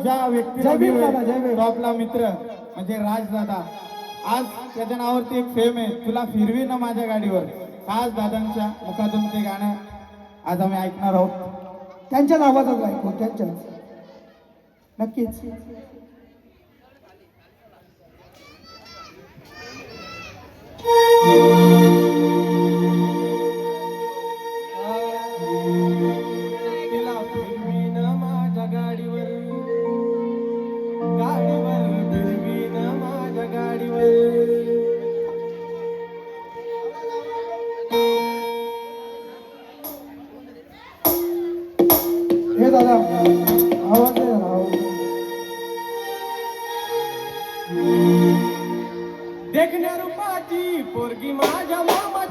ज्या व्यक्तीला तो आपला मित्र म्हणजे राजदादा, आज त्याच्या नावावरती एक फेम आहे, तुला फिरवी ना माझ्या गाडीवर. खास दादांच्या मुखातून ते गाणं आज आम्ही ऐकणार आहोत. त्यांच्याच आवाजात ऐकू, त्यांच्याच नक्कीच. तिला फिरवी ना माझ्या गाडीवर, गाडीवर फिरवी ना माझ्या गाडीवर. हे दादा आवाज दे दादा, आवाज. देखण्या रूपाची पोरगी माझ्या मामा